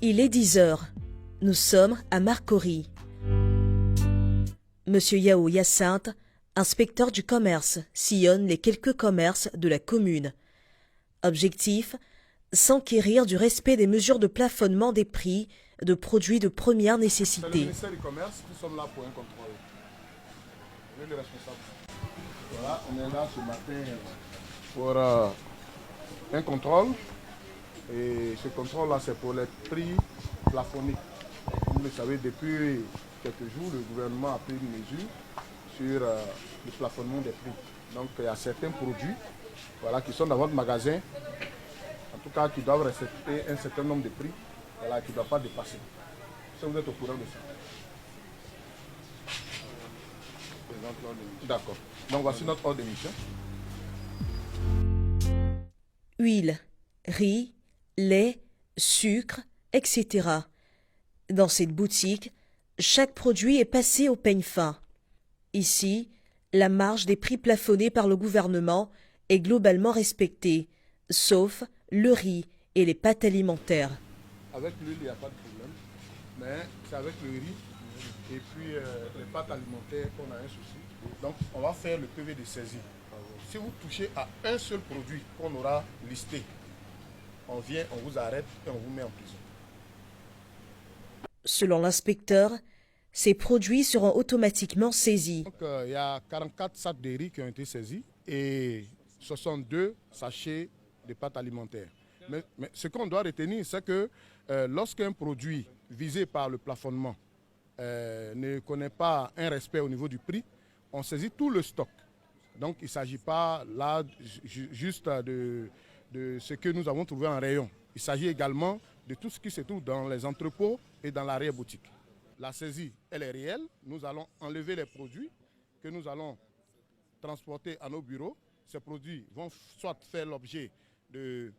Il est 10 heures. Nous sommes à Marcory. Monsieur Yao Hyacinthe, inspecteur du commerce, sillonne les quelques commerces de la commune. Objectif, s'enquérir du respect des mesures de plafonnement des prix de produits de première nécessité. C'est le ministère du Commerce, nous sommes là pour un contrôle. Vous êtes le responsable. Voilà, on est là ce matin pour un contrôle. Et ce contrôle-là, c'est pour les prix plafonnés. Comme vous le savez, depuis quelques jours, le gouvernement a pris une mesure sur le plafonnement des prix. Donc, il y a certains produits qui sont dans votre magasin, en tout cas, qui doivent respecter un certain nombre de prix, qui ne doivent pas dépasser. Ça, vous êtes au courant de ça? D'accord. Donc, voici notre ordre de mission. Huile, riz, lait, sucre, etc. Dans cette boutique, chaque produit est passé au peigne fin. Ici, la marge des prix plafonnés par le gouvernement est globalement respectée, sauf le riz et les pâtes alimentaires. Avec l'huile, il n'y a pas de problème, mais c'est avec le riz et puis les pâtes alimentaires qu'on a un souci. Donc, on va faire le PV de saisie. Si vous touchez à un seul produit qu'on aura listé, on vient, on vous arrête et on vous met en prison. Selon l'inspecteur, ces produits seront automatiquement saisis. Donc, il y a 44 sacs de riz qui ont été saisis et 62 sachets de pâtes alimentaires. Mais ce qu'on doit retenir, c'est que lorsqu'un produit visé par le plafonnement ne connaît pas un respect au niveau du prix, on saisit tout le stock. Donc, il ne s'agit pas là juste de ce que nous avons trouvé en rayon. Il s'agit également de tout ce qui se trouve dans les entrepôts et dans l'arrière-boutique. La saisie, elle est réelle. Nous allons enlever les produits que nous allons transporter à nos bureaux. Ces produits vont soit faire l'objet de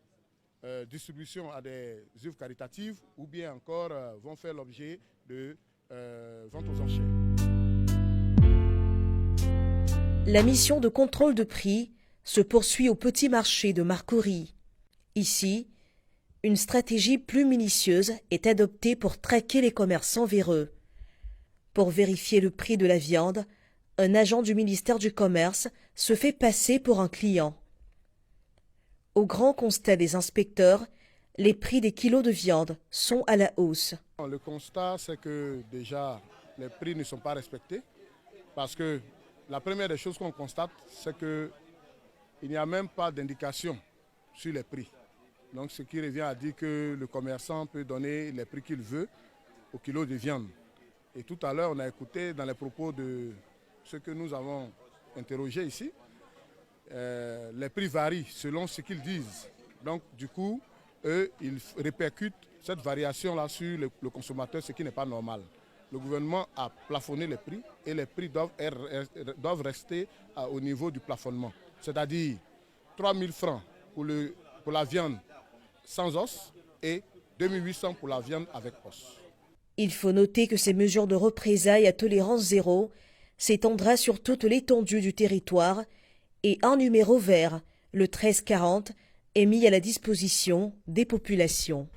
distribution à des œuvres caritatives ou bien encore vont faire l'objet de vente aux enchères. La mission de contrôle de prix se poursuit au petit marché de Marcory. Ici, une stratégie plus minutieuse est adoptée pour traquer les commerçants véreux. Pour vérifier le prix de la viande, un agent du ministère du Commerce se fait passer pour un client. Au grand constat des inspecteurs, les prix des kilos de viande sont à la hausse. Le constat, c'est que déjà, les prix ne sont pas respectés parce que la première des choses qu'on constate, c'est qu'il n'y a même pas d'indication sur les prix. Donc, ce qui revient à dire que le commerçant peut donner les prix qu'il veut au kilo de viande. Et tout à l'heure, on a écouté dans les propos de ceux que nous avons interrogés ici, les prix varient selon ce qu'ils disent. Donc, du coup, eux, ils répercutent cette variation-là sur le consommateur, ce qui n'est pas normal. Le gouvernement a plafonné les prix et les prix doivent rester au niveau du plafonnement. C'est-à-dire 3 000 francs pour la viande sans os et 2 800 pour la viande avec os. Il faut noter que ces mesures de représailles à tolérance zéro s'étendra sur toute l'étendue du territoire et un numéro vert, le 1340, est mis à la disposition des populations.